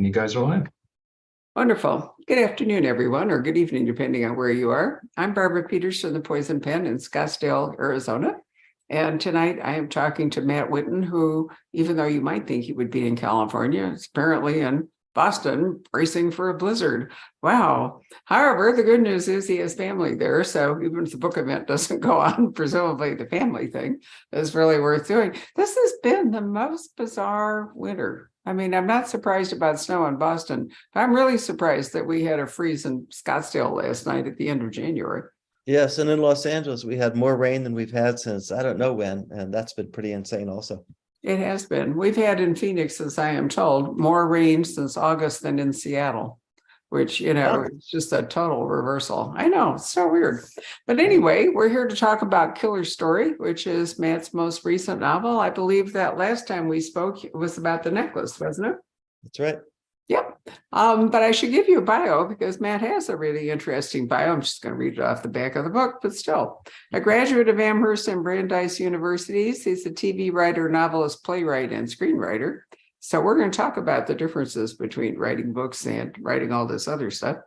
And you guys are live. Wonderful. Good afternoon, everyone, or good evening, depending on where you are. I'm Barbara Peters from the Poison Pen in Scottsdale, Arizona. And tonight I am talking to Matt Witten, who, even though you might think he would be in California, is apparently in Boston bracing for a blizzard. Wow. However, the good news is he has family there. So even if the book event doesn't go on, presumably the family thing is really worth doing. This has been the most bizarre winter. I mean, I'm not surprised about snow in Boston, but I'm really surprised that we had a freeze in Scottsdale last night at the end of January. Yes, and in Los Angeles, we had more rain than we've had since I don't know when, and that's been pretty insane also. It has been. We've had in Phoenix, as I am told, more rain since August than in Seattle, which, it's just a total reversal. I know, it's so weird. But anyway, we're here to talk about Killer Story, which is Matt's most recent novel. I believe that last time we spoke, it was about the necklace, wasn't it? That's right. Yep. But I should give you a bio because Matt has a really interesting bio. I'm just going to read it off the back of the book, but still. A graduate of Amherst and Brandeis Universities, he's a TV writer, novelist, playwright, and screenwriter. So we're going to talk about the differences between writing books and writing all this other stuff.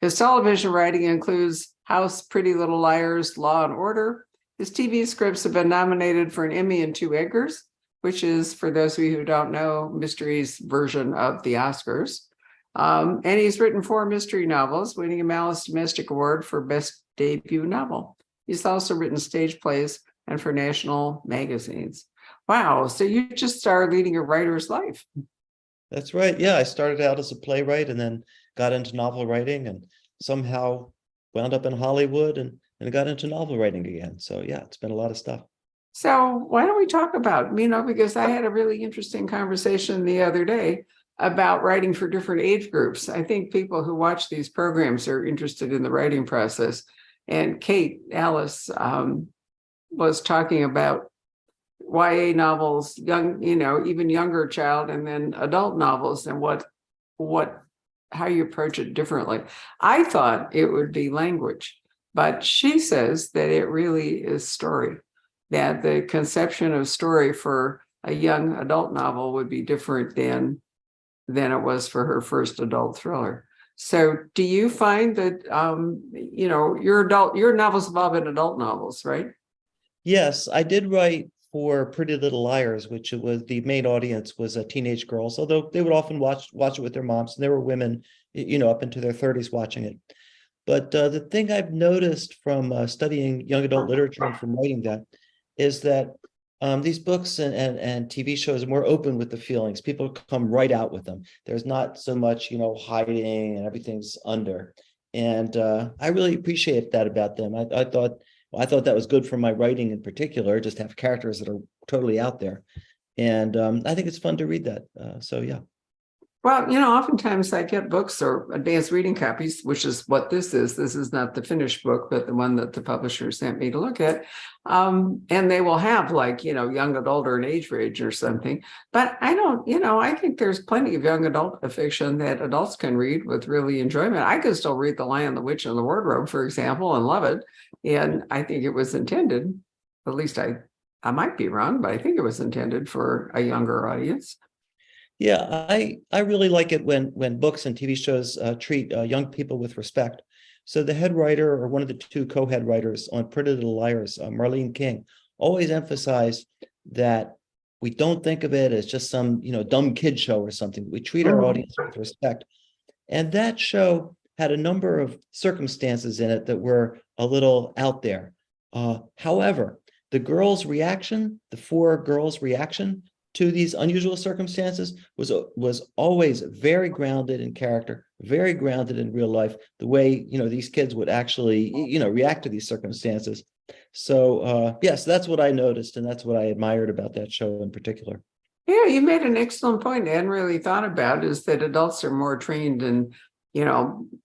His television writing includes House, Pretty Little Liars, Law and Order. His TV scripts have been nominated for an Emmy and 2 Edgars, which is, for those of you who don't know, Mystery's version of the Oscars. And he's written 4 mystery novels, winning a Malice Domestic Award for Best Debut Novel. He's also written stage plays and for national magazines. Wow, so you just started leading a writer's life. That's right. Yeah, I started out as a playwright and then got into novel writing and somehow wound up in Hollywood and got into novel writing again. So yeah, it's been a lot of stuff. So why don't we talk about, because I had a really interesting conversation the other day about writing for different age groups. I think people who watch these programs are interested in the writing process. And Kate Alice was talking about YA novels, young, even younger child, and then adult novels, and how you approach it differently. I thought it would be language, but she says that it really is story, that the conception of story for a young adult novel would be different than it was for her first adult thriller. So do you find that, your novels have all been adult novels, right? Yes, I did write for Pretty Little Liars, which was the main audience was teenage girls, although they would often watch it with their moms, and there were women, up into their 30s watching it. But the thing I've noticed from studying young adult literature and from writing that is that these books and TV shows are more open with the feelings. People come right out with them. There's not so much, hiding and everything's under. And I really appreciate that about them. I thought that was good for my writing in particular, just have characters that are totally out there. And I think it's fun to read that. So, yeah. Well, oftentimes I get books or advanced reading copies, which is what this is. This is not the finished book, but the one that the publisher sent me to look at. And they will have young adult or an age range or something. But I don't, I think there's plenty of young adult fiction that adults can read with really enjoyment. I could still read The Lion, the Witch, and the Wardrobe, for example, and love it. And I think it was intended, at least I might be wrong, but I think it was intended for a younger audience. Yeah, I really like it when books and TV shows treat young people with respect. So the head writer or one of the 2 co-head writers on Pretty Little Liars, Marlene King, always emphasized that we don't think of it as just some dumb kid show or something. We treat our audience with respect. And that show had a number of circumstances in it that were a little out there. However, the 4 girls' reaction to these unusual circumstances was always very grounded in character, very grounded in real life, the way, these kids would actually, react to these circumstances. So, yes, that's what I noticed. And that's what I admired about that show in particular. Yeah, you made an excellent point. I hadn't really thought about is that adults are more trained in,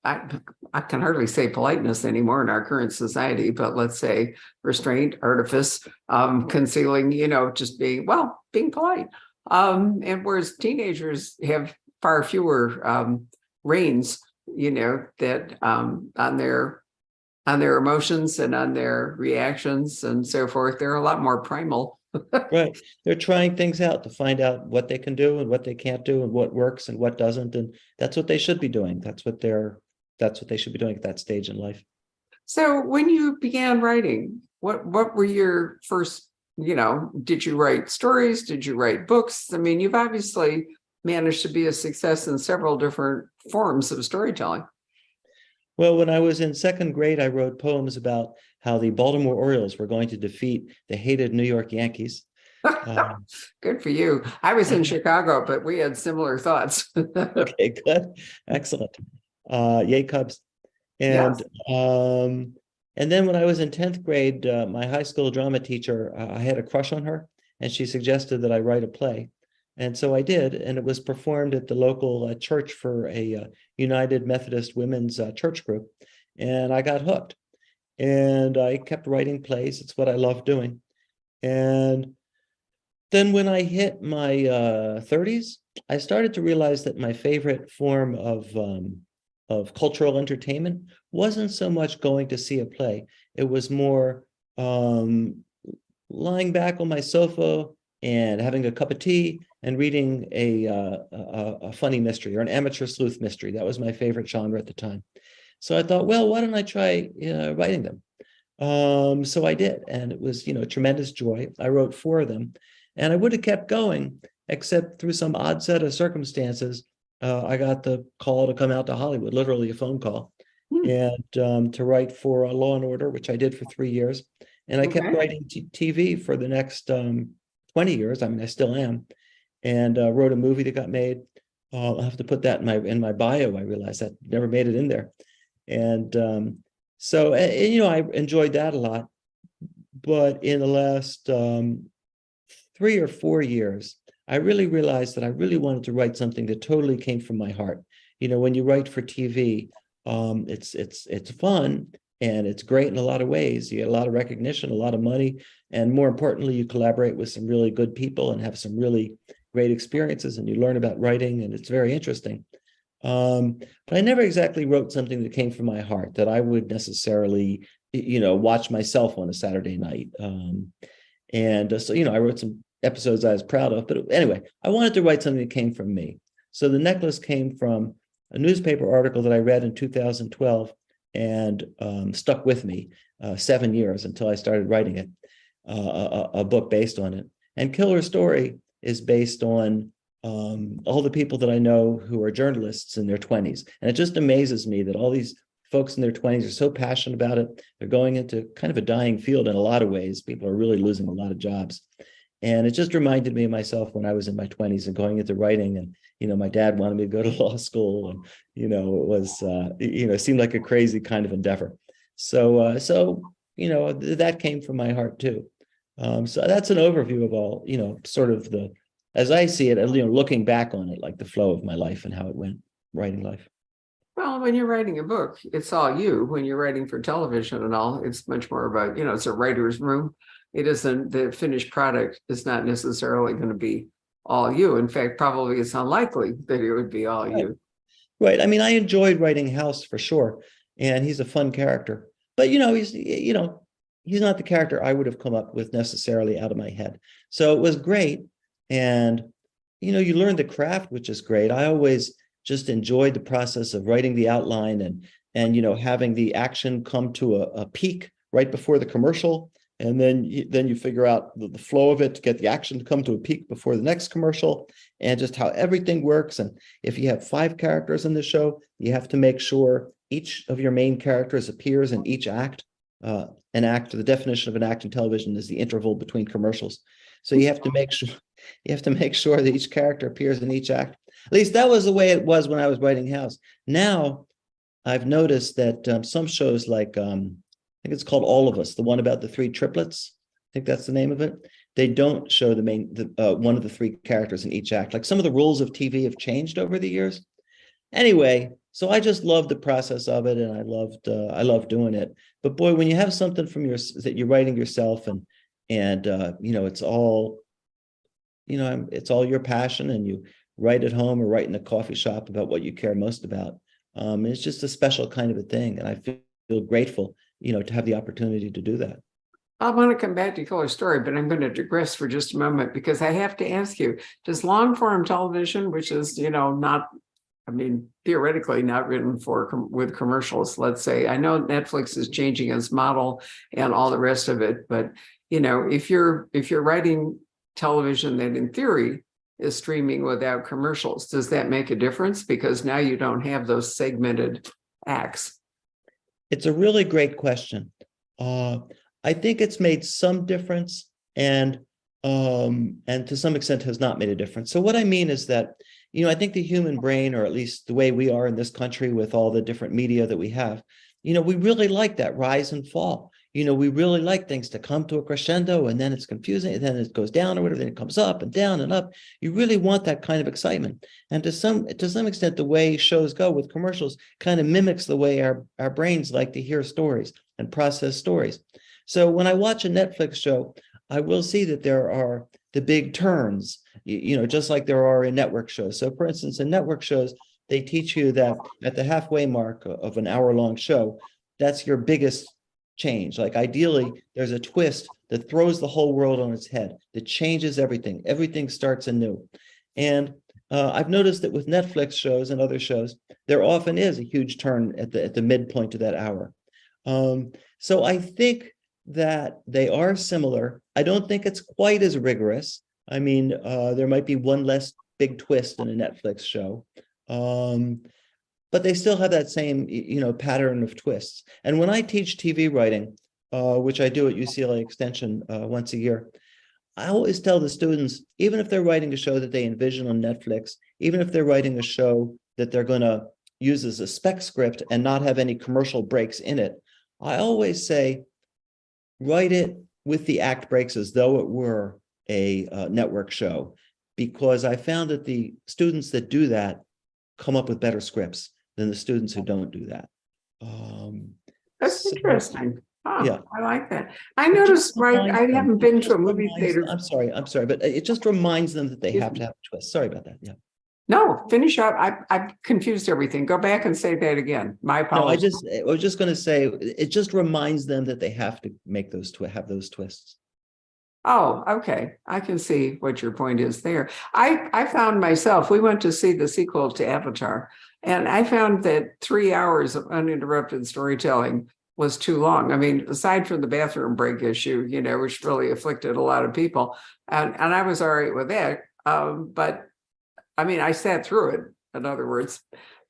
I can hardly say politeness anymore in our current society, but let's say restraint, artifice, concealing, just being polite. And whereas teenagers have far fewer reins, that on their emotions and on their reactions and so forth, they're a lot more primal Right. They're trying things out to find out what they can do and what they can't do and what works and what doesn't. And that's what they should be doing. That's what they should be doing at that stage in life. So when you began writing, what were your first, did you write stories? Did you write books? I mean, you've obviously managed to be a success in several different forms of storytelling. Well, when I was in second grade, I wrote poems about how the Baltimore Orioles were going to defeat the hated New York Yankees. Um, Good for you. I was in Chicago, but we had similar thoughts. okay, good. Excellent. Yay, Cubs. Yes. And um, and then when I was in 10th grade, my high school drama teacher, I had a crush on her, and she suggested that I write a play. And so I did, and it was performed at the local church for a United Methodist Women's church group. And I got hooked. And I kept writing plays. It's what I love doing. And then when I hit my 30s, I started to realize that my favorite form of cultural entertainment wasn't so much going to see a play. It was more lying back on my sofa and having a cup of tea and reading a funny mystery or an amateur sleuth mystery. That was my favorite genre at the time. So I thought, well, why don't I try writing them? So I did, and it was, tremendous joy. I wrote 4 of them, and I would have kept going, except through some odd set of circumstances, I got the call to come out to Hollywood, literally a phone call, Hmm. and to write for Law and Order, which I did for 3 years, and I kept Okay. writing TV for the next 20 years. I mean, I still am, and wrote a movie that got made. I'll have to put that in my bio. I realized that never made it in there, and so I enjoyed that a lot. But in the last 3 or 4 years, I really realized that I really wanted to write something that totally came from my heart. When you write for TV, it's fun and it's great in a lot of ways. You get a lot of recognition, a lot of money, and more importantly, you collaborate with some really good people and have some really great experiences, and you learn about writing, and it's very interesting. But I never exactly wrote something that came from my heart that I would necessarily, watch myself on a Saturday night. And so, I wrote some episodes I was proud of. But anyway, I wanted to write something that came from me. So the necklace came from a newspaper article that I read in 2012 and stuck with me 7 years until I started writing it, a book based on it. And Killer Story is based on all the people that I know who are journalists in their 20s. And it just amazes me that all these folks in their 20s are so passionate about it. They're going into kind of a dying field in a lot of ways. People are really losing a lot of jobs. And it just reminded me of myself when I was in my 20s and going into writing. And, my dad wanted me to go to law school. And, it was, it seemed like a crazy kind of endeavor. So that came from my heart too. So that's an overview of all, sort of as I see it, looking back on it, like the flow of my life and how it went, writing life. Well, when you're writing a book, it's all you. When you're writing for television and all, it's much more about, it's a writer's room. It isn't, the finished product is not necessarily going to be all you. In fact, probably it's unlikely that it would be all Right. you. Right. I mean, I enjoyed writing House for sure, and he's a fun character. But he's not the character I would have come up with necessarily out of my head. So it was great, and you learn the craft, which is great. I always just enjoyed the process of writing the outline and having the action come to a peak right before the commercial, and then you figure out the flow of it to get the action to come to a peak before the next commercial, and just how everything works. And if you have 5 characters in the show, you have to make sure each of your main characters appears in each act. An act, the definition of an act in television is the interval between commercials. So you have to make sure that each character appears in each act. At least that was the way it was when I was writing House. Now I've noticed that some shows like I think it's called All of Us, the one about the 3 triplets. I think that's the name of it. They don't show one of the 3 characters in each act. Like some of the rules of TV have changed over the years. Anyway, so I just loved the process of it, and I loved doing it. But boy, when you have something that you're writing yourself, and it's all it's all your passion, and you write at home or write in a coffee shop about what you care most about. It's just a special kind of a thing, and I feel grateful, to have the opportunity to do that. I want to come back to Killer Story, but I'm going to digress for just a moment because I have to ask you, does long form television, which is, not, I mean, theoretically not written for with commercials, let's say, I know Netflix is changing its model and all the rest of it, but if you're writing television that in theory is streaming without commercials, does that make a difference? Because now you don't have those segmented acts. It's a really great question. I think it's made some difference, and to some extent has not made a difference. So what I mean is that, I think the human brain, or at least the way we are in this country with all the different media that we have, we really like that rise and fall. We really like things to come to a crescendo, and then it's confusing, and then it goes down or whatever, then it comes up and down and up. You really want that kind of excitement. And to some extent, the way shows go with commercials kind of mimics the way our brains like to hear stories and process stories. So when I watch a Netflix show, I will see that there are the big turns, just like there are in network shows. So for instance, in network shows, they teach you that at the halfway mark of an hour-long show, that's your biggest change. Like ideally, there's a twist that throws the whole world on its head, that changes everything. Everything starts anew. And I've noticed that with Netflix shows and other shows, there often is a huge turn at the midpoint of that hour. So I think that they are similar. I don't think it's quite as rigorous. I mean, there might be one less big twist in a Netflix show. But they still have that same, pattern of twists. And when I teach TV writing, which I do at UCLA Extension once a year, I always tell the students, even if they're writing a show that they envision on Netflix, even if they're writing a show that they're going to use as a spec script and not have any commercial breaks in it, I always say, write it with the act breaks as though it were a network show, because I found that the students that do that come up with better scripts than the students who don't do that. That's interesting. Oh, yeah, I like that. I noticed, right? I haven't been to a movie theater. I'm sorry, but it just reminds them that they have to have a twist. Sorry about that. Yeah. No, finish up. I confused everything. Go back and say that again. My No, I apologies. was just going to say it just reminds them that they have to make have those twists. Oh, okay. I can see what your point is there. I found myself, we went to see the sequel to Avatar, and I found that 3 hours of uninterrupted storytelling was too long. I mean, aside from the bathroom break issue, which really afflicted a lot of people, and I was all right with that. But I mean, I sat through it, in other words.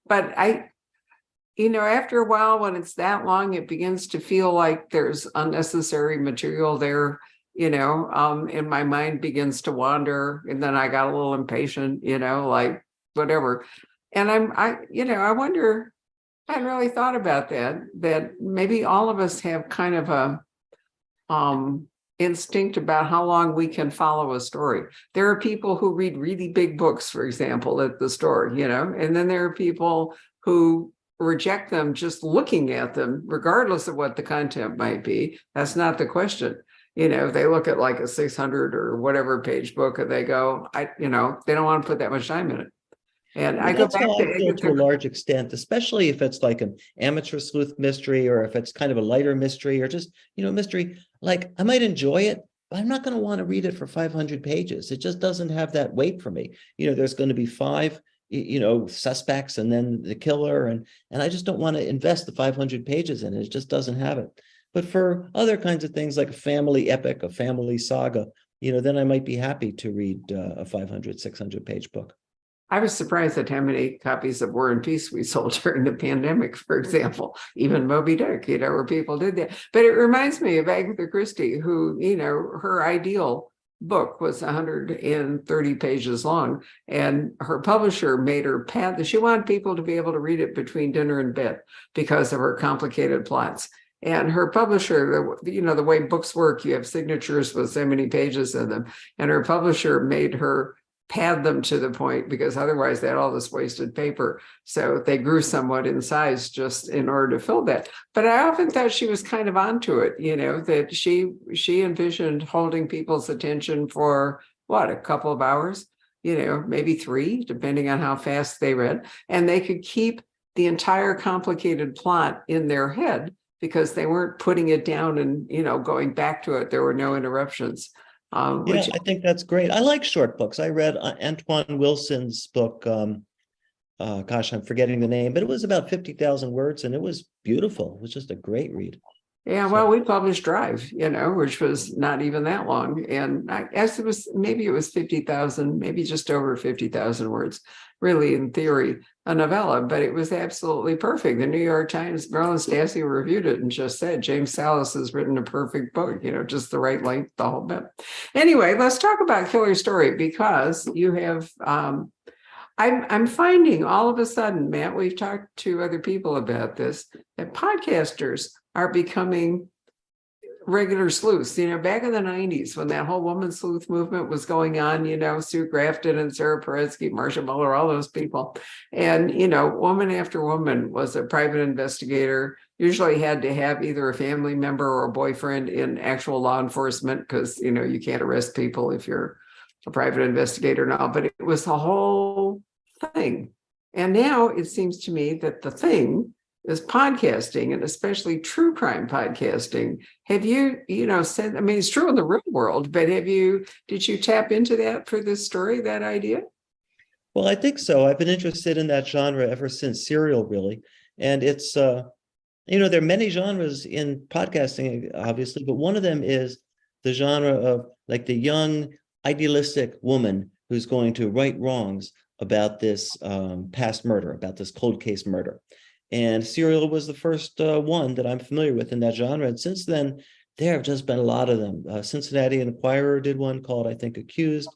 But after a while, when it's that long, it begins to feel like there's unnecessary material there. And my mind begins to wander, and then I got a little impatient, like whatever. And I wonder, I hadn't really thought about that maybe all of us have kind of a instinct about how long we can follow a story. There are people who read really big books, for example, at the store, and then there are people who reject them just looking at them, regardless of what the content might be. That's not the question. They look at like a 600 or whatever page book and they go, they don't want to put that much time in it. And I go That's back how I to feel to a large extent, especially if it's like an amateur sleuth mystery, or if it's kind of a lighter mystery, or just, mystery. Like I might enjoy it, but I'm not going to want to read it for 500 pages. It just doesn't have that weight for me. There's going to be 5, suspects and then the killer. And I just don't want to invest the 500 pages in it. It just doesn't have it. But for other kinds of things like a family epic, a family saga, then I might be happy to read a 500, 600 page book. I was surprised at how many copies of War and Peace we sold during the pandemic, for example, even Moby Dick, where people did that. But it reminds me of Agatha Christie, who, her ideal book was 130 pages long, and her publisher made her pad. She wanted people to be able to read it between dinner and bed because of her complicated plots. And her publisher, the way books work, you have signatures with so many pages in them, and her publisher made her pad them to the point, because otherwise they had all this wasted paper. So they grew somewhat in size just in order to fill that. But I often thought she was kind of onto it, that she envisioned holding people's attention for a couple of hours, maybe 3, depending on how fast they read. And they could keep the entire complicated plot in their head because they weren't putting it down and, going back to it. There were no interruptions. Yeah, Which I think that's great. I like short books. I read Antoine Wilson's book. Gosh, I'm forgetting the name, but it was about 50,000 words and it was beautiful. It was just a great read. Yeah, So, well, we published Drive, which was not even that long. And I guess maybe it was 50,000, maybe just over 50,000 words, really, in theory, a novella, but it was absolutely perfect. The New York Times, Marilyn Stassi reviewed it and just said, James Salas has written a perfect book, just the right length, the whole bit. Anyway, let's talk about Killer Story, because you have, I'm finding all of a sudden, Matt, we've talked to other people about this, that podcasters are becoming regular sleuths. Back in the 90s, when that whole woman sleuth movement was going on, Sue Grafton and Sarah Paretsky, Marcia Muller, all those people. And, woman after woman was a private investigator, usually had to have either a family member or a boyfriend in actual law enforcement, because, you can't arrest people if you're a private investigator now, but it was the whole thing. And now it seems to me that the thing is podcasting, and especially true crime podcasting. Have you, said, it's true in the real world, but did you tap into that for this story, that idea? well, I think so. I've been interested in that genre ever since Serial, really. And it's, there are many genres in podcasting, obviously, but one of them is the genre of like the young, idealistic woman who's going to right wrongs about this past murder, about this cold case murder. And Serial was the first one that I'm familiar with in that genre. And since then, there have just been a lot of them. Cincinnati Enquirer did one called, I think, Accused.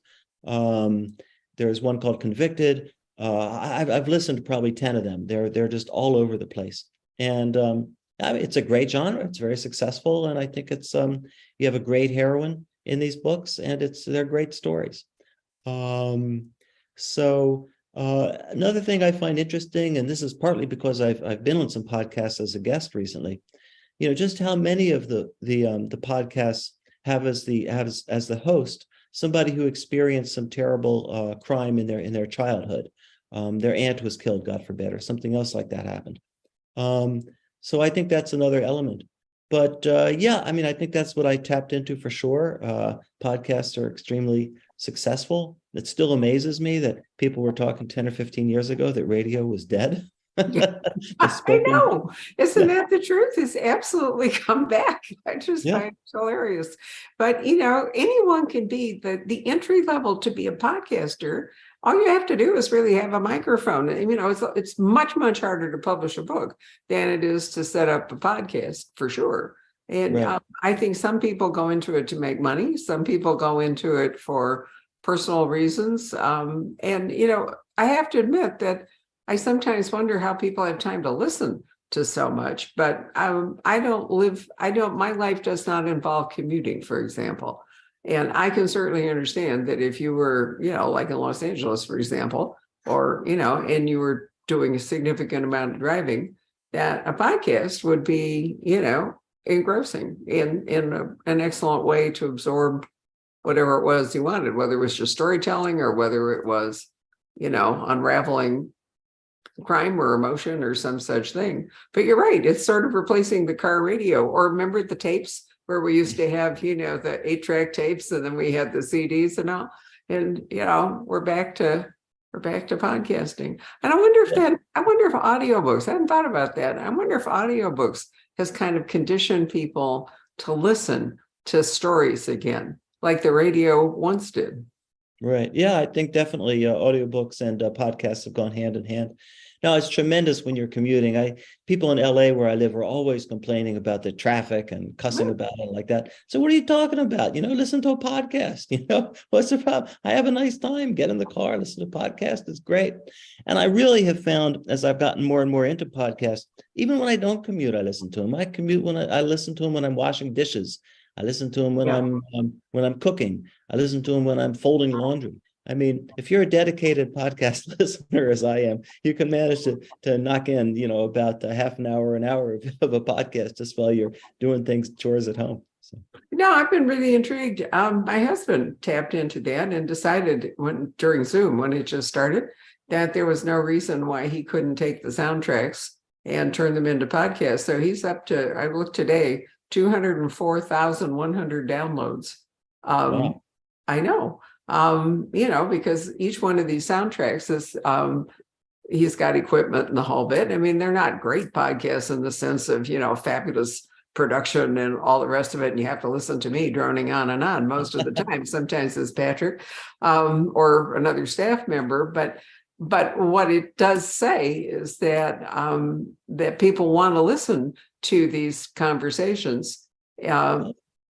There's one called Convicted. I've listened to probably 10 of them. They're just all over the place. And it's a great genre. It's very successful. And I think it's you have a great heroine in these books, and they're great stories. Another thing I find interesting, and this is partly because I've been on some podcasts as a guest recently, just how many of the podcasts have as the host somebody who experienced some terrible crime in their childhood. Their aunt was killed, God forbid, or something else like that happened. So I think that's another element. But I think that's what I tapped into for sure. Podcasts are extremely successful. It still amazes me that people were talking 10 or 15 years ago that radio was dead. I know. Isn't that the truth? It's absolutely come back. I just find it hilarious. But, anyone can be the entry level to be a podcaster. All you have to do is really have a microphone. It's much, much harder to publish a book than it is to set up a podcast, for sure. And I think some people go into it to make money. Some people go into it for personal reasons. I have to admit that I sometimes wonder how people have time to listen to so much, but my life does not involve commuting, for example. And I can certainly understand that if you were, like in Los Angeles, for example, or, and you were doing a significant amount of driving, that a podcast would be, engrossing in an excellent way to absorb whatever it was you wanted, whether it was just storytelling or whether it was, unraveling crime or emotion or some such thing. But you're right, it's sort of replacing the car radio. Or remember the tapes where we used to have, the 8-track tapes, and then we had the CDs and all. And we're back to podcasting. And I wonder if audiobooks, I hadn't thought about that. I wonder if audiobooks has kind of conditioned people to listen to stories again, like the radio once did. Right. Yeah, I think definitely audiobooks and podcasts have gone hand in hand. Now, it's tremendous when you're commuting. People in LA where I live are always complaining about the traffic and cussing about it like that. So what are you talking about? Listen to a podcast. What's the problem? I have a nice time. Get in the car, listen to podcasts. It's great. And I really have found, as I've gotten more and more into podcasts, even when I don't commute, I listen to them. I commute when I listen to them when I'm washing dishes. I listen to them when I'm cooking. I listen to them when I'm folding laundry. If you're a dedicated podcast listener, as I am, you can manage to knock in, about a half an hour of a podcast just while you're doing chores at home. So. No, I've been really intrigued. My husband tapped into that and decided during Zoom, when it just started, that there was no reason why he couldn't take the soundtracks and turn them into podcasts. So he's up to, I looked today, 204,100 downloads. Wow. I know, because each one of these soundtracks is, he's got equipment and the whole bit. I mean, they're not great podcasts in the sense of, fabulous production and all the rest of it. And you have to listen to me droning on and on most of the time. Sometimes it's Patrick or another staff member. But what it does say is that that people want to listen to these conversations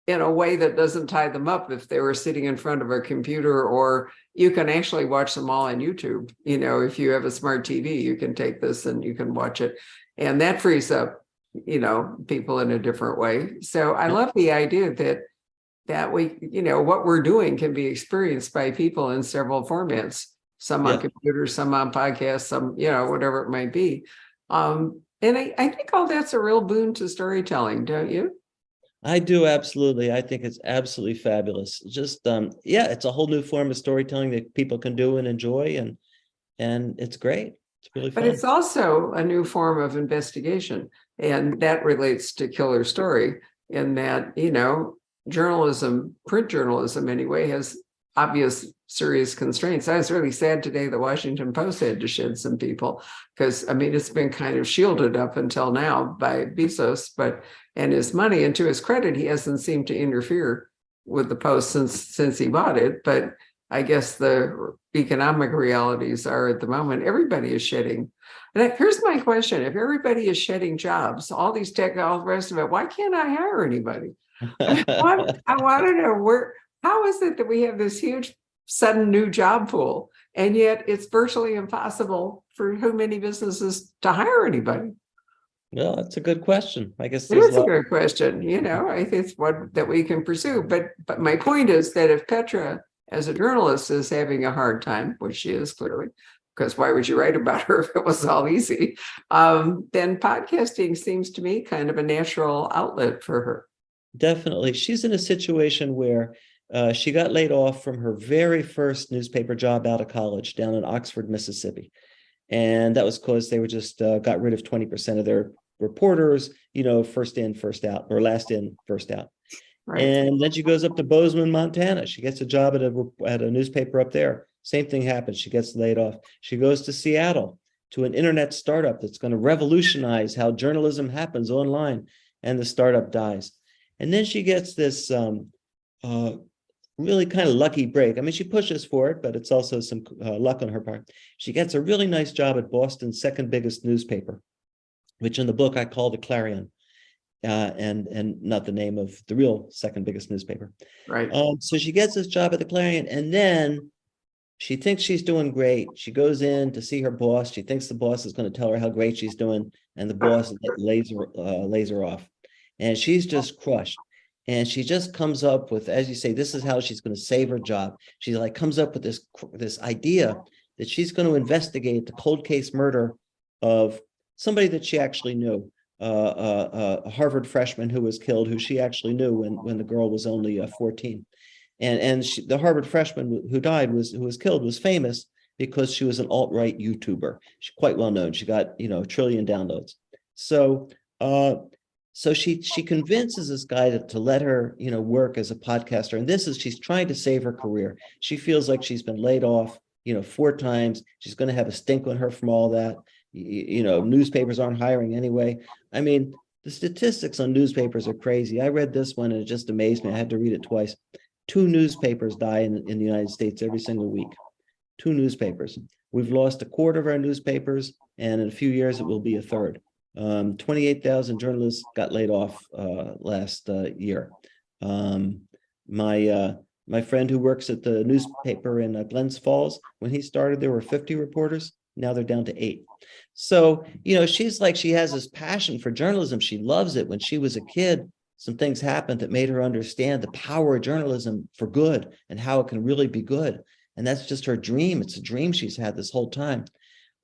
in a way that doesn't tie them up if they were sitting in front of a computer, or you can actually watch them all on YouTube. If you have a smart TV, you can take this and you can watch it. And that frees up, people in a different way. So I love the idea that we, what we're doing can be experienced by people in several formats, some on computers, some on podcasts, some, whatever it might be. And I think all that's a real boon to storytelling, don't you? I do, absolutely. I think it's absolutely fabulous. Just it's a whole new form of storytelling that people can do and enjoy, and it's great. It's really fun. But it's also a new form of investigation, and that relates to Killer Story in that, journalism, print journalism anyway, has obvious serious constraints. I was really sad today the Washington Post had to shed some people because, it's been kind of shielded up until now by Bezos, and his money. And to his credit, he hasn't seemed to interfere with the Post since he bought it. But I guess the economic realities are at the moment, everybody is shedding. And here's my question. If everybody is shedding jobs, all these tech, all the rest of it, why can't I hire anybody? I want to know how is it that we have this huge sudden new job pool, and yet it's virtually impossible for who many businesses to hire anybody? Well, that's a good question. I guess it is a good question. I think it's one that we can pursue. But my point is that if Petra, as a journalist, is having a hard time, which she is clearly, because why would you write about her if it was all easy? Then podcasting seems to me kind of a natural outlet for her. Definitely. She's in a situation where she got laid off from her very first newspaper job out of college down in Oxford, Mississippi. And that was because they were just got rid of 20% of their reporters, first in, first out, or last in, first out. Right. And then she goes up to Bozeman, Montana. She gets a job at a newspaper up there. Same thing happens. She gets laid off. She goes to Seattle to an internet startup that's going to revolutionize how journalism happens online, and the startup dies. And then she gets this really kind of lucky break. She pushes for it, but it's also some luck on her part. She gets a really nice job at Boston's second biggest newspaper, which in the book I call the Clarion, and not the name of the real second biggest newspaper. Right. So she gets this job at the Clarion, and then she thinks she's doing great. She goes in to see her boss. She thinks the boss is going to tell her how great she's doing, and the boss lays her off. And she's just crushed. And she just comes up with, as you say, this is how she's going to save her job. She comes up with this idea that she's going to investigate the cold case murder of somebody that she actually knew, a Harvard freshman who was killed, who she actually knew when the girl was only 14. And the Harvard freshman who died who was killed was famous because she was an alt-right YouTuber. She's quite well known. She got, 1 trillion downloads. So she convinces this guy to let her, work as a podcaster. And she's trying to save her career. She feels like she's been laid off, 4 times. She's going to have a stink on her from all that. Newspapers aren't hiring anyway. The statistics on newspapers are crazy. I read this one and it just amazed me. I had to read it twice. 2 newspapers die in the United States every single week. 2 newspapers. We've lost a quarter of our newspapers, and in a few years it will be a third. 28,000 journalists got laid off last year. My friend who works at the newspaper in Glens Falls, when he started, there were 50 reporters. Now they're down to 8. So, she's she has this passion for journalism. She loves it. When she was a kid, some things happened that made her understand the power of journalism for good and how it can really be good. And that's just her dream. It's a dream she's had this whole time.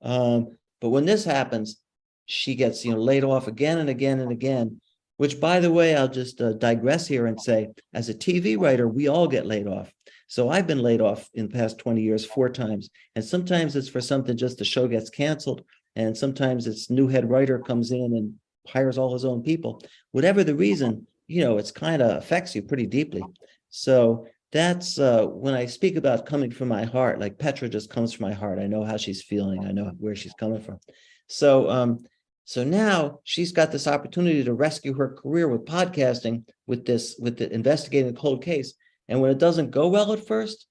But when this happens, she gets, laid off again and again and again, which, by the way, I'll just digress here and say, as a TV writer, we all get laid off. So I've been laid off in the past 20 years 4 times. And sometimes it's for something just the show gets canceled, And sometimes it's new head writer comes in and hires all his own people. Whatever the reason, it's kind of affects you pretty deeply. So that's when I speak about coming from my heart, like Petra just comes from my heart. I know how she's feeling. I know where she's coming from. So now she's got this opportunity to rescue her career with podcasting, with the investigating a cold case. And when it doesn't go well at first,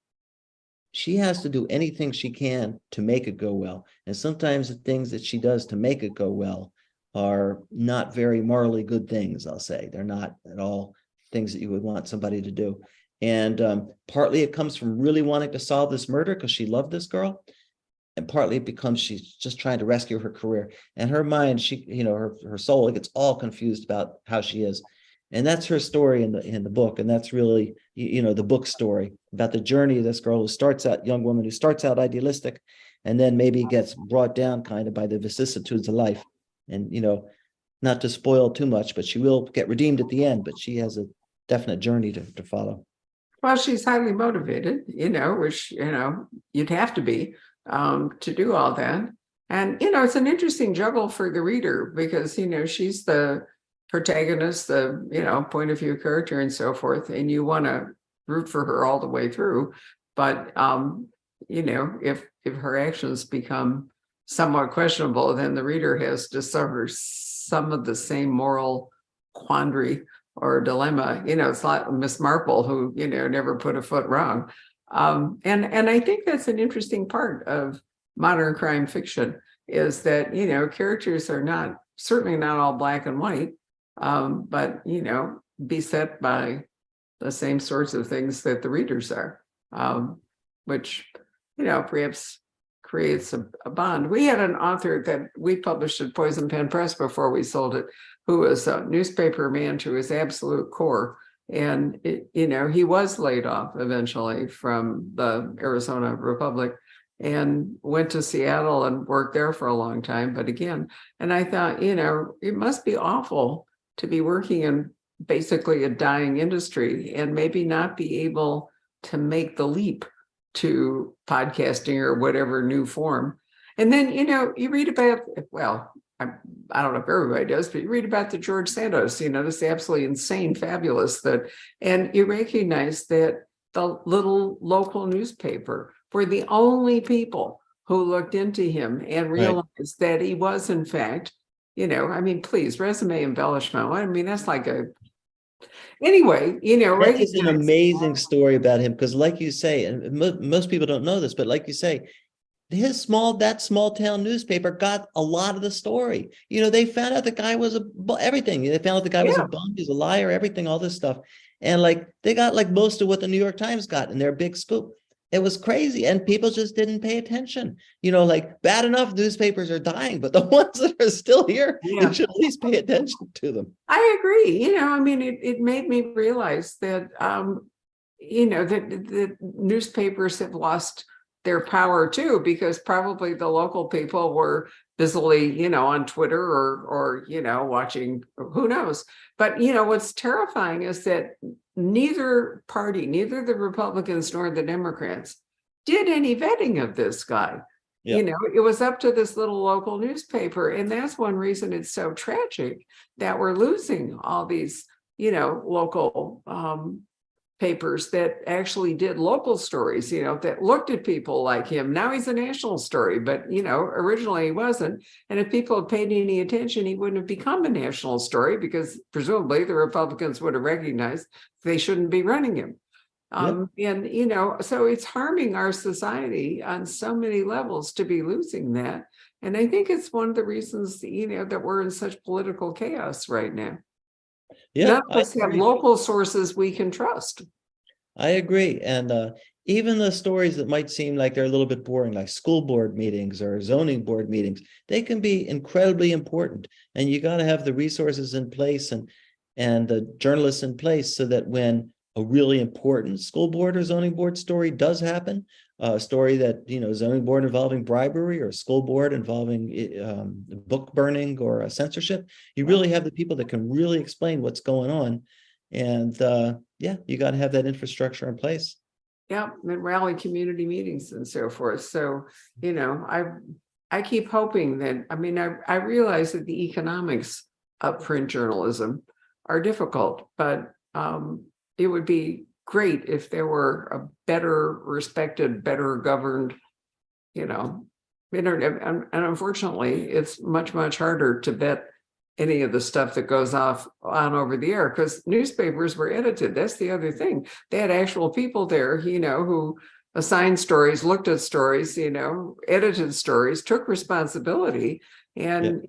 she has to do anything she can to make it go well. And sometimes the things that she does to make it go well are not very morally good things, I'll say. They're not at all things that you would want somebody to do. And partly it comes from really wanting to solve this murder because she loved this girl. And partly it becomes she's just trying to rescue her career. And her mind, her soul gets all confused about how she is. And that's her story in the book. And that's really, the book story about the journey of this girl young woman who starts out idealistic and then maybe gets brought down kind of by the vicissitudes of life. And, not to spoil too much, but she will get redeemed at the end, but she has a definite journey to follow. Well, she's highly motivated, which, you'd have to be to do all that. And, it's an interesting juggle for the reader because, she's the protagonist, the, point of view character and so forth, and you want to root for her all the way through. But, if her actions become somewhat questionable, then the reader has to suffer some of the same moral quandary or dilemma. It's like Miss Marple, who, never put a foot wrong. And I think that's an interesting part of modern crime fiction is that, characters are certainly not all black and white, but, beset by the same sorts of things that the readers are, which, perhaps creates a bond. We had an author that we published at Poison Pen Press before we sold it, who was a newspaper man to his absolute core. And, he was laid off eventually from the Arizona Republic and went to Seattle and worked there for a long time. But again, and I thought, it must be awful to be working in basically a dying industry and maybe not be able to make the leap to podcasting or whatever new form. And then, you read about, well, I don't know if everybody does, but you read about the George Santos, this absolutely insane, fabulous and you recognize that the little local newspaper were the only people who looked into him and realized that he was, in fact, please, resume embellishment. That's like anyway, That is an amazing story about him because, like you say, and most people don't know this, but like you say, that small town newspaper got a lot of the story. They found out the guy was everything. They found out the guy was a bum, he's a liar, everything, all this stuff. And they got most of what the New York Times got in their big scoop. It was crazy. And people just didn't pay attention. Bad enough newspapers are dying, but the ones that are still here, you should at least pay attention to them. I agree. It made me realize that, that the newspapers have lost their power too, because probably the local people were busily, on Twitter or watching, who knows. But, what's terrifying is that neither party, neither the Republicans nor the Democrats did any vetting of this guy. Yeah. It was up to this little local newspaper. And that's one reason it's so tragic that we're losing all these, local papers that actually did local stories, that looked at people like him. Now he's a national story, but, originally he wasn't. And if people had paid any attention, he wouldn't have become a national story because presumably the Republicans would have recognized they shouldn't be running him. And, so it's harming our society on so many levels to be losing that. And I think it's one of the reasons, that we're in such political chaos right now. None of us have local sources we can trust. I agree. And even the stories that might seem like they're a little bit boring, like school board meetings or zoning board meetings, they can be incredibly important. And you got to have the resources in place and the journalists in place so that when a really important school board or zoning board story does happen, a story that, zoning board involving bribery or school board involving book burning or censorship, you really have the people that can really explain what's going on. And you got to have that infrastructure in place. Yeah, and rally community meetings and so forth. So, I keep hoping that, I mean, I realize that the economics of print journalism are difficult, but it would be great if there were a better respected, better governed, you know, internet. And unfortunately, it's much, much harder to vet any of the stuff that goes off on over the air because newspapers were edited. That's the other thing. They had actual people there, who assigned stories, looked at stories, edited stories, took responsibility. Yeah. And,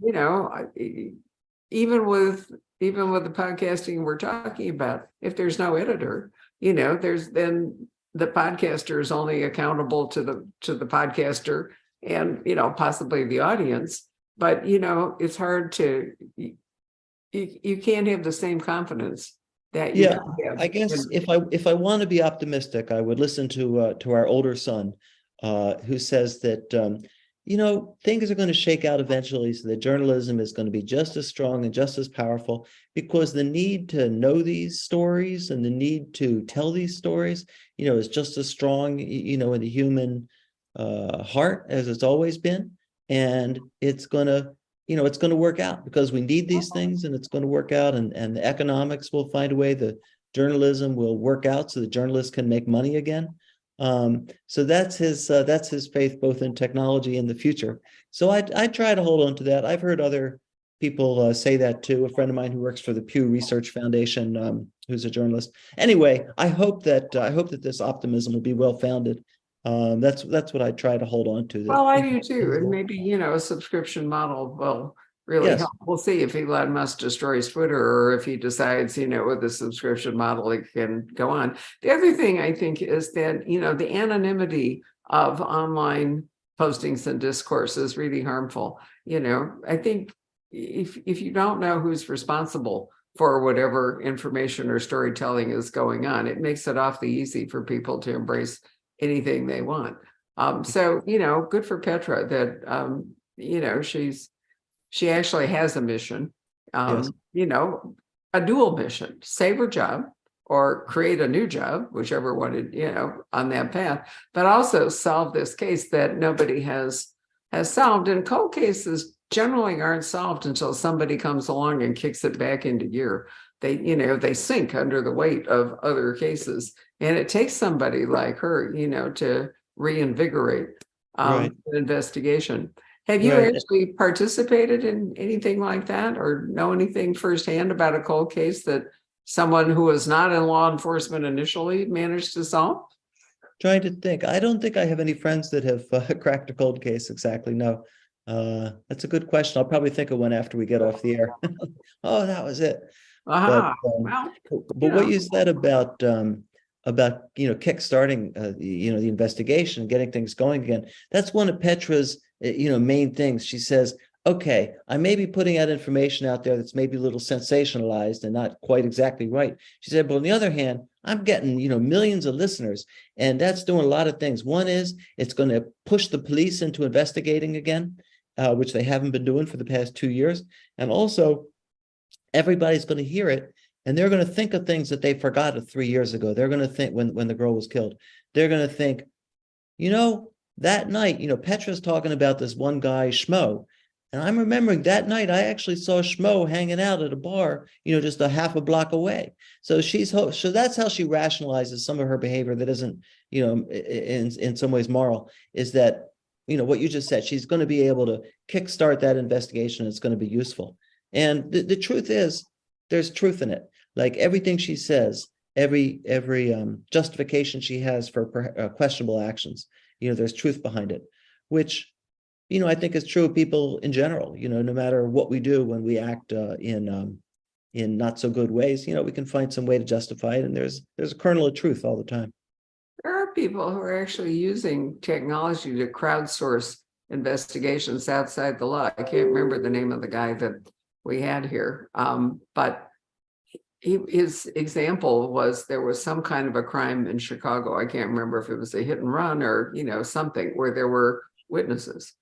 even with the podcasting we're talking about, if there's no editor, there's then the podcaster is only accountable to the podcaster and, possibly the audience. But, it's hard to, you can't have the same confidence that you Yeah, could have. I guess if I want to be optimistic, I would listen to our older son, who says that things are going to shake out eventually, so that journalism is going to be just as strong and just as powerful, because the need to know these stories and the need to tell these stories, is just as strong, in the human heart as it's always been, and it's going to work out because we need these things, and it's going to work out, and the economics will find a way, the journalism will work out so the journalists can make money again. So that's his faith both in technology and the future. So I try to hold on to that. I've heard other people say that too. A friend of mine who works for the Pew Research Foundation, who's a journalist. Anyway, I hope that this optimism will be well founded. That's what I try to hold on to. Well, I do too. And maybe, a subscription model will really Yes. help. We'll see if Elon Musk destroys Twitter or if he decides, with the subscription model, it can go on. The other thing I think is that, the anonymity of online postings and discourse is really harmful. I think if you don't know who's responsible for whatever information or storytelling is going on, it makes it awfully easy for people to embrace anything they want. So, good for Petra that, she actually has a mission, Yes. a dual mission: save her job or create a new job, whichever one, on that path, but also solve this case that nobody has solved. And cold cases generally aren't solved until somebody comes along and kicks it back into gear. They sink under the weight of other cases. And it takes somebody like her, to reinvigorate Right. an investigation. Have you Right. actually participated in anything like that or know anything firsthand about a cold case that someone who was not in law enforcement initially managed to solve? Trying to think. I don't think I have any friends that have cracked a cold case exactly. No. That's a good question. I'll probably think of one after we get off the air. Oh, that was it. But Aha. Well, what you said about kickstarting the investigation, getting things going again, that's one of Petra's main things. She says, okay, I may be putting out information out there that's maybe a little sensationalized and not quite exactly right. She said, but on the other hand, I'm getting millions of listeners, and that's doing a lot of things. One is it's going to push the police into investigating again, which they haven't been doing for the past 2 years, and also everybody's going to hear it, and they're going to think of things that they forgot of 3 years ago. They're going to think when the girl was killed, they're going to think, that night, Petra's talking about this one guy, Schmo. And I'm remembering that night, I actually saw Schmo hanging out at a bar, just a half a block away. So so that's how she rationalizes some of her behavior that isn't, in some ways moral, is that, what you just said, she's going to be able to kickstart that investigation. It's going to be useful. And the truth is, there's truth in it. Like everything she says, every justification she has for questionable actions, there's truth behind it, which, I think is true of people in general. No matter what we do when we act in not so good ways, we can find some way to justify it, and there's a kernel of truth all the time. there are people who are actually using technology to crowdsource investigations outside the law. I can't remember the name of the guy that we had here, but his example was there was some kind of a crime in Chicago. I can't remember if it was a hit and run or something where there were witnesses.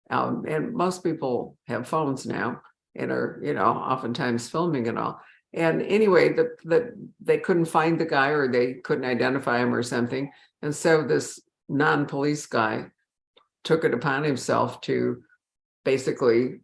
And most people have phones now and are, oftentimes filming and all. And anyway, they couldn't find the guy or they couldn't identify him or something. And so this non-police guy took it upon himself to basically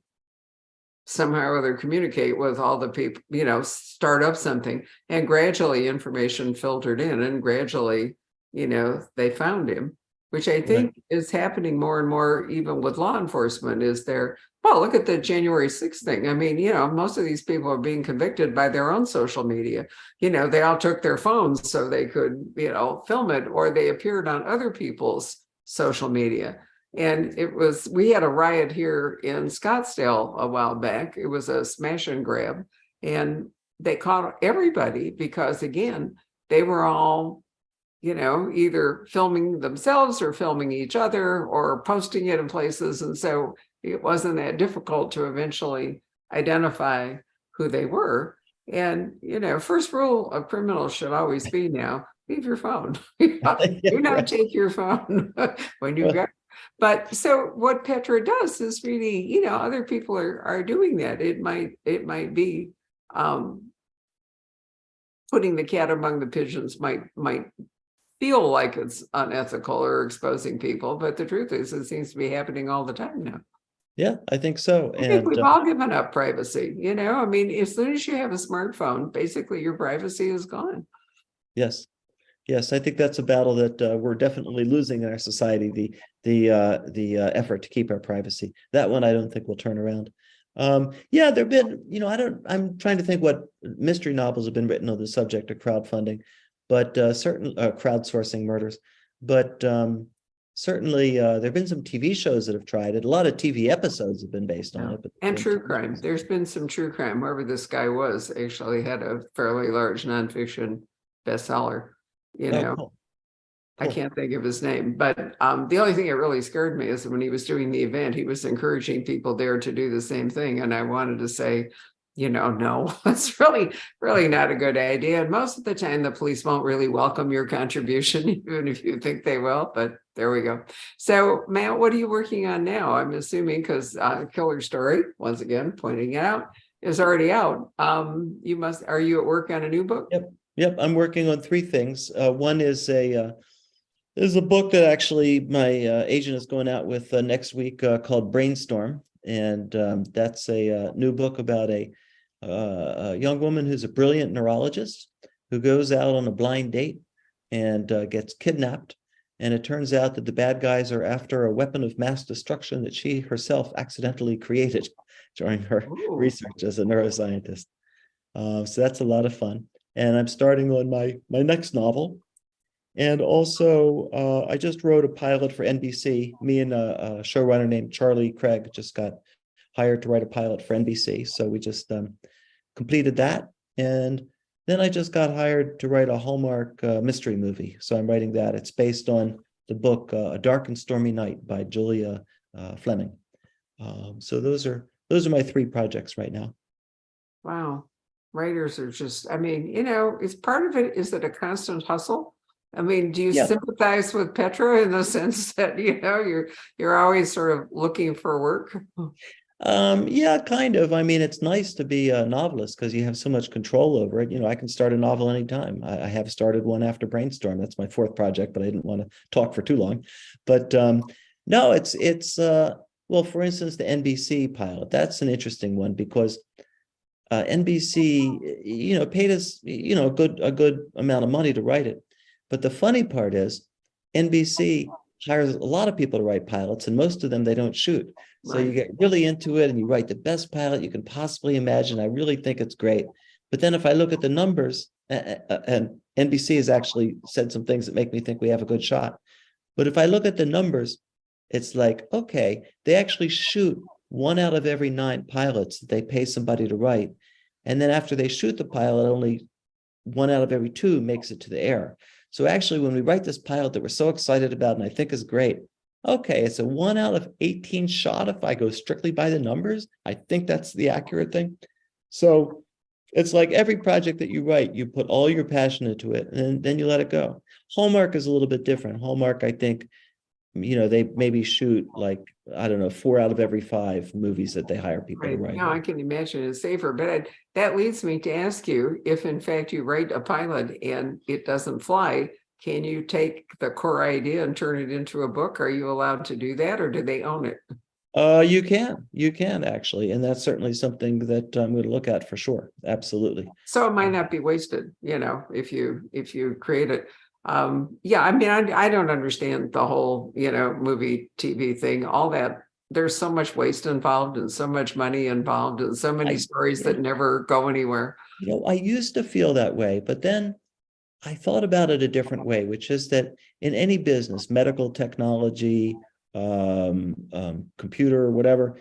somehow or other communicate with all the people, start up something, and gradually information filtered in, and gradually, they found him, which I Right. think is happening more and more, even with law enforcement. Is there, well, look at the January 6th thing. I mean, most of these people are being convicted by their own social media. They all took their phones so they could, film it, or they appeared on other people's social media. And we had a riot here in Scottsdale a while back. It was a smash and grab, and they caught everybody because, again, they were all, either filming themselves or filming each other or posting it in places. And so it wasn't that difficult to eventually identify who they were. And, first rule of criminals should always be now, leave your phone. Do Yeah, not right. take your phone when you Well, go. But so what Petra does is really, other people are doing that. It might be putting the cat among the pigeons might feel like it's unethical or exposing people, but the truth is it seems to be happening all the time now. yeah, I think so. I think And we've all given up privacy, I mean, as soon as you have a smartphone, basically your privacy is gone. yes, yes, I think that's a battle that we're definitely losing in our society. The effort to keep our privacy. That one I don't think will turn around. Yeah, there've been, I'm trying to think what mystery novels have been written on the subject of crowdfunding, but certain crowdsourcing murders. But certainly there have been some TV shows that have tried it. A lot of TV episodes have been based on Yeah. it. But And true crime. There's been some true crime. Whoever this guy was actually had a fairly large nonfiction bestseller. Oh, cool. I Cool. can't think of his name, but the only thing that really scared me is when he was doing the event, he was encouraging people there to do the same thing. And I wanted to say, no, that's really not a good idea. And most of the time, the police won't really welcome your contribution, even if you think they will. But there we go. So, Matt, what are you working on now? I'm assuming because Killer Story, once again, pointing it out, is already out. Are you at work on a new book? Yep. I'm working on three things. One is there's a book that actually my agent is going out with next week called Brainstorm. And that's a new book about a young woman who's a brilliant neurologist who goes out on a blind date and gets kidnapped. And it turns out that the bad guys are after a weapon of mass destruction that she herself accidentally created during her research as a neuroscientist. So that's a lot of fun. And I'm starting on my next novel. And also, I just wrote a pilot for NBC. Me and a showrunner named Charlie Craig just got hired to write a pilot for NBC. So we just completed that. And then I just got hired to write a Hallmark mystery movie. So I'm writing that. It's based on the book A Dark and Stormy Night by Julia Fleming. So those are my three projects right now. Wow. Writers are just, I mean, it's part of it. Is it a constant hustle? I mean, do you sympathize with Petra in the sense that, you're always sort of looking for work? Yeah, kind of. I mean, it's nice to be a novelist because you have so much control over it. I can start a novel anytime. I have started one after Brainstorm. That's my fourth project, but I didn't want to talk for too long. But no, it's well, for instance, the NBC pilot. That's an interesting one because NBC, paid us, a good amount of money to write it. But the funny part is NBC hires a lot of people to write pilots, and most of them they don't shoot. So you get really into it and you write the best pilot you can possibly imagine. I really think it's great. But then if I look at the numbers, and NBC has actually said some things that make me think we have a good shot. But if I look at the numbers, it's like, okay, they actually shoot 1 out of every 9 pilots that they pay somebody to write. And then after they shoot the pilot, only 1 out of every 2 makes it to the air. So actually, when we write this pilot that we're so excited about and I think is great, okay, it's a 1 out of 18 shot if I go strictly by the numbers. I think that's the accurate thing. So it's like every project that you write, you put all your passion into it and then you let it go. Hallmark is a little bit different. Hallmark, I think, they maybe shoot like, I don't know, 4 out of every 5 movies that they hire people to write. No, I can imagine it's safer, but that leads me to ask you, if in fact you write a pilot and it doesn't fly, can you take the core idea and turn it into a book? Are you allowed to do that, or do they own it? You can actually, and that's certainly something that I'm going to look at for sure. Absolutely. So it might not be wasted, if you create it. Yeah, I mean, I don't understand the whole, movie TV thing, all that. There's so much waste involved and so much money involved and so many I, stories that never go anywhere. I used to feel that way, but then I thought about it a different way, which is that in any business, medical technology, computer, whatever,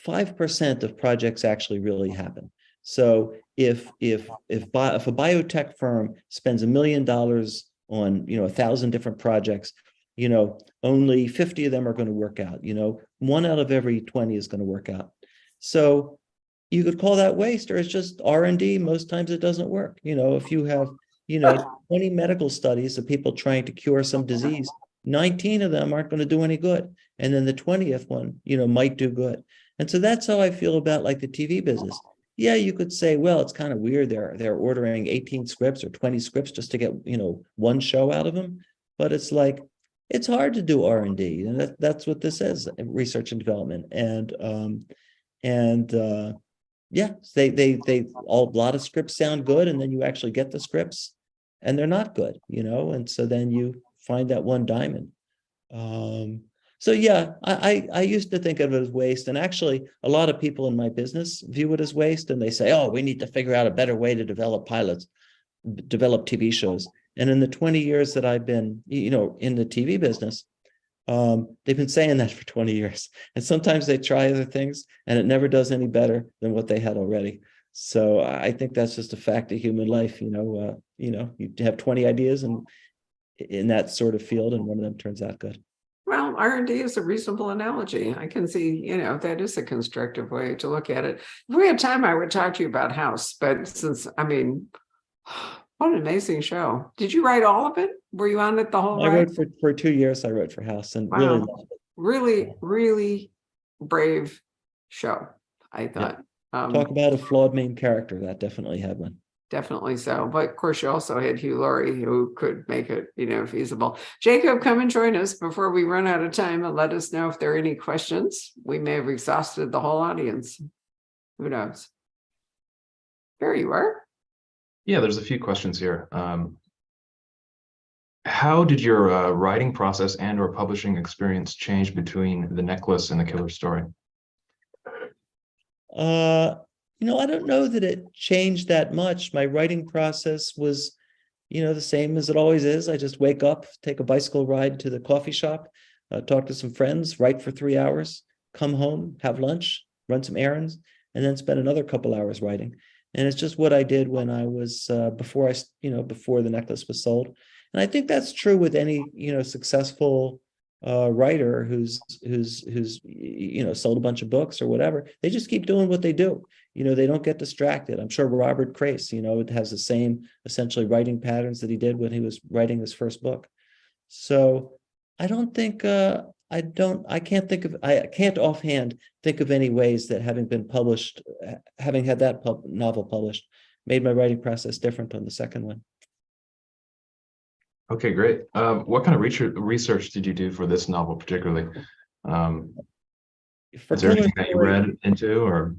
5% of projects actually really happen. So if a biotech firm spends $1 million on 1,000 different projects, only 50 of them are going to work out. One out of every 20 is going to work out. So you could call that waste, or it's just R&D. Most times it doesn't work. If you have 20 medical studies of people trying to cure some disease, 19 of them aren't going to do any good, and then the 20th one might do good. And so that's how I feel about like the TV business. Yeah, you could say, well, it's kind of weird. They're ordering 18 scripts or 20 scripts just to get, one show out of them. But it's like, it's hard to do R&D. And that's what this is, research and development. And yeah, they all, a lot of scripts sound good, and then you actually get the scripts and they're not good, and so then you find that one diamond. So yeah, I used to think of it as waste, and actually a lot of people in my business view it as waste, and they say, oh, we need to figure out a better way to develop pilots, develop TV shows. And in the 20 years that I've been, in the TV business, they've been saying that for 20 years. And sometimes they try other things and it never does any better than what they had already. So I think that's just a fact of human life. You have 20 ideas and in that sort of field, and one of them turns out good. Well, R&D is a reasonable analogy. I can see, that is a constructive way to look at it. If we had time, I would talk to you about House, but what an amazing show. Did you write all of it? Were you on it the whole I ride? wrote for 2 years. I wrote for House, and Wow. Really brave show, I thought. Yeah. Talk about a flawed main character. That definitely had one. Definitely so. But of course, you also had Hugh Laurie, who could make it, feasible. Jacob, come and join us before we run out of time, and let us know if there are any questions. We may have exhausted the whole audience. Who knows? There you are. Yeah, there's a few questions here. How did your writing process and or publishing experience change between The Necklace and The Killer Story? I don't know that it changed that much. My writing process was, the same as it always is. I just wake up, take a bicycle ride to the coffee shop, talk to some friends, write for 3 hours, come home, have lunch, run some errands, and then spend another couple hours writing. And it's just what I did when I was before The Necklace was sold. And I think that's true with any successful writer who's sold a bunch of books or whatever. They just keep doing what they do. They don't get distracted. I'm sure Robert Crace, it has the same essentially writing patterns that he did when he was writing his first book. So I don't think I can't offhand think of any ways that having been published, having had that novel published, made my writing process different on the second one. Okay, great. What kind of research did you do for this novel particularly? Is there anything that you read into, or?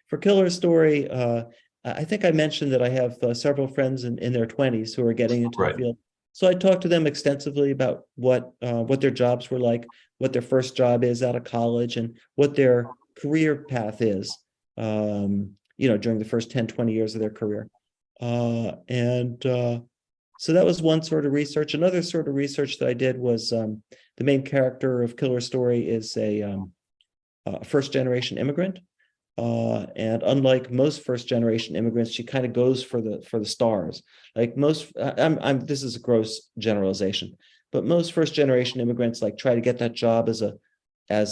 For Killer Story, I think I mentioned that I have several friends in their 20s who are getting into the field. So I talked to them extensively about what their jobs were like, what their first job is out of college, and what their career path is, during the first 10, 20 years of their career. So that was one sort of research. Another sort of research that I did was the main character of Killer Story is a first-generation immigrant. And unlike most first-generation immigrants, she kind of goes for the stars. Like most, this is a gross generalization, but most first-generation immigrants like try to get that job as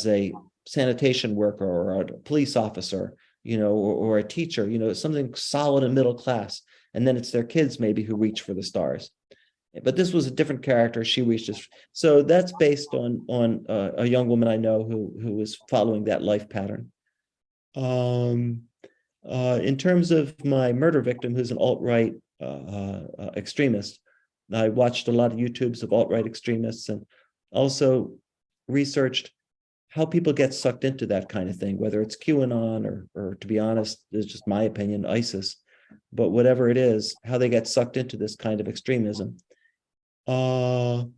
a sanitation worker or a police officer, or a teacher, something solid and middle class. And then it's their kids maybe who reach for the stars. But this was a different character. She reached so that's based on a young woman I know who was following that life pattern. In terms of my murder victim, who's an alt-right extremist, I watched a lot of YouTubes of alt-right extremists and also researched how people get sucked into that kind of thing, whether it's QAnon or to be honest, it's just my opinion, ISIS, but whatever it is, how they get sucked into this kind of extremism. And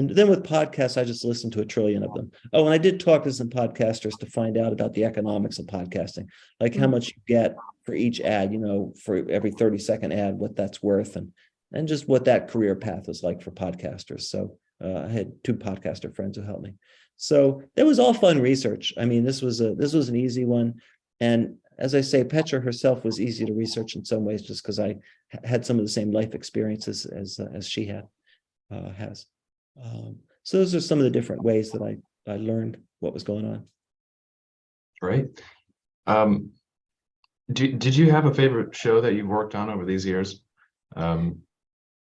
then with podcasts, I just listened to a trillion of them. Oh, and I did talk to some podcasters to find out about the economics of podcasting, like how much you get for each ad, for every 30-second ad, what that's worth, and just what that career path is like for podcasters. So I had 2 podcaster friends who helped me. So it was all fun research. I mean, this was an easy one. And as I say, Petra herself was easy to research in some ways, just because I had some of the same life experiences as she has. So those are some of the different ways that I learned what was going on. Great. Did you have a favorite show that you've worked on over these years?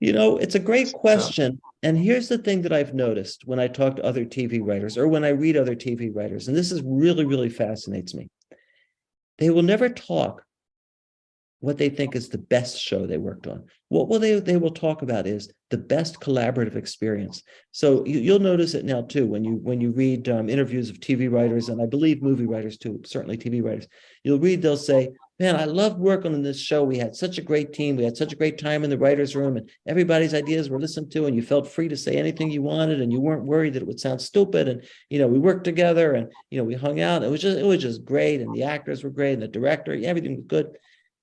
It's a great question. And here's the thing that I've noticed when I talk to other TV writers or when I read other TV writers, and this is really, really fascinates me. They will never talk what they think is the best show they worked on. What will they will talk about is the best collaborative experience. So you'll notice it now too when you read interviews of TV writers, and I believe movie writers too, certainly TV writers. They'll say, "Man, I loved working on this show. We had such a great team. We had such a great time in the writers' room, and everybody's ideas were listened to, and you felt free to say anything you wanted, and you weren't worried that it would sound stupid. And we worked together, and we hung out. It was just great, and the actors were great, and the director, everything was good."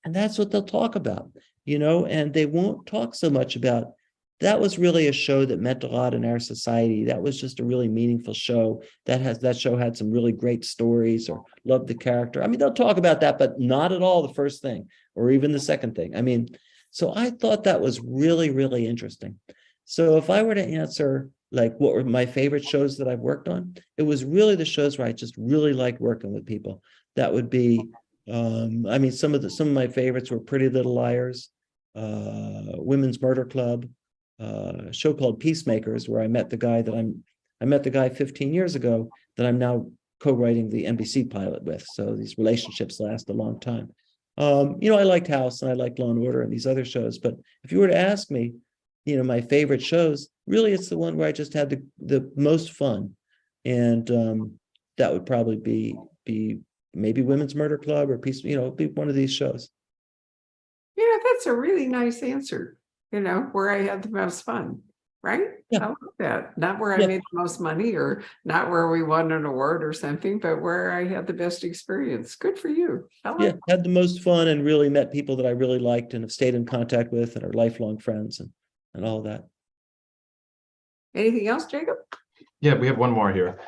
And that's what they'll talk about, and they won't talk so much about that was really a show that meant a lot in our society. That was just a really meaningful show. That show had some really great stories, or loved the character. I mean, they'll talk about that, but not at all the first thing or even the second thing. I mean, so I thought that was really, really interesting. So if I were to answer like what were my favorite shows that I've worked on, it was really the shows where I just really liked working with people. That would be some of my favorites were Pretty Little Liars, Women's Murder Club, a show called Peacemakers, where I met the guy 15 years ago that I'm now co-writing the NBC pilot with. So these relationships last a long time. I liked House and I liked Law and Order and these other shows. But if you were to ask me, my favorite shows, really it's the one where I just had the most fun. And that would probably be maybe Women's Murder Club or Peace, be one of these shows. That's a really nice answer, where I had the most fun, right? Yeah. I like that. Not where I made the most money or not where we won an award or something, but where I had the best experience. Good for you. Had the most fun and really met people that I really liked and have stayed in contact with and are lifelong friends and all that. Anything else, Jacob? Yeah, we have one more here.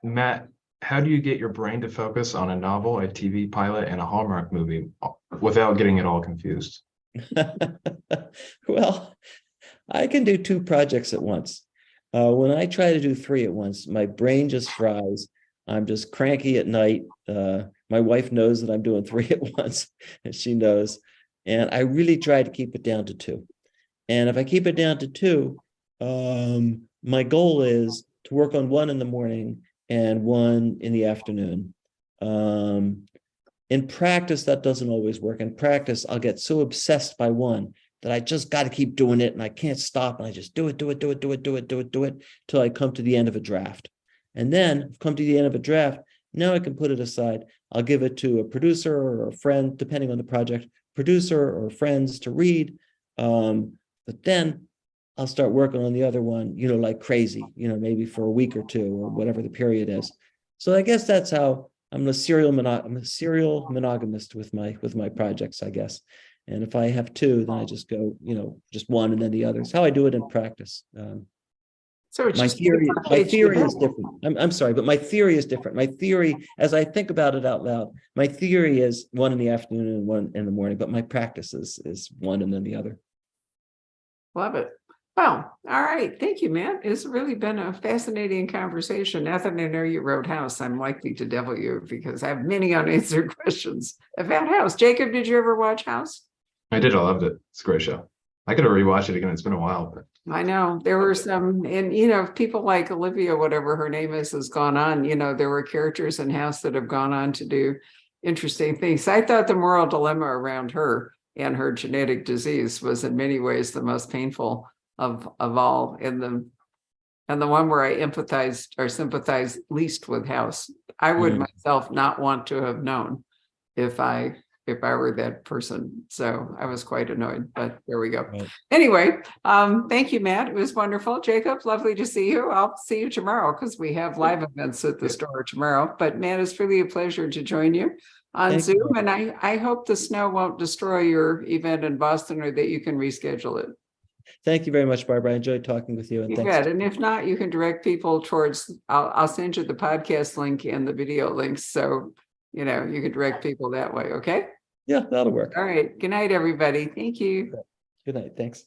Matt, how do you get your brain to focus on a novel, a TV pilot, and a Hallmark movie without getting it all confused? Well, I can do 2 projects at once. When I try to do 3 at once, my brain just fries. I'm just cranky at night. My wife knows that I'm doing 3 at once, and she knows. And I really try to keep it down to 2. And if I keep it down to 2, my goal is to work on 1 in the morning and 1 in the afternoon. In practice, that doesn't always work. In practice, I'll get so obsessed by 1 that I just got to keep doing it and I can't stop. And I just do it till I come to the end of a draft. And then come to the end of a draft, now I can put it aside. I'll give it to a producer or a friend, depending on the project, producer or friends to read. But then I'll start working on the other one, like crazy, maybe for a week or 2 or whatever the period is. So I guess that's how I'm a serial monogamist with my projects, I guess. And if I have 2, then I just go, just 1 and then the others. How I do it in practice. So it's my theory is different. I'm sorry, but my theory is different. My theory, as I think about it out loud, my theory is 1 in the afternoon and 1 in the morning, but my practice is 1 and then the other. Love it. Well, all right. Thank you, Matt. It's really been a fascinating conversation. Now that I know you wrote House, I'm likely to devil you because I have many unanswered questions about House. Jacob, did you ever watch House? I did. I loved it. It's a great show. I could have rewatched it again. It's been a while. But I know there were some, and people like Olivia, whatever her name is, has gone on. There were characters in House that have gone on to do interesting things. I thought the moral dilemma around her and her genetic disease was in many ways the most painful of all in the and the one where I empathized or sympathized least with House. I would myself not want to have known if I were that person. So I was quite annoyed, but there we go. Right. Anyway, thank you, Matt. It was wonderful. Jacob, lovely to see you. I'll see you tomorrow because we have live events at the store tomorrow. But Matt, it's really a pleasure to join you on Thank Zoom. you. And I hope the snow won't destroy your event in Boston or that you can reschedule it. Thank you very much, Barbara. I enjoyed talking with you. And You thanks. bet. And if not, you can direct people towards, I'll send you the podcast link and the video links. So, you can direct people that way. Okay. Yeah, that'll work. All right. Good night, everybody. Thank you. Good night. Thanks.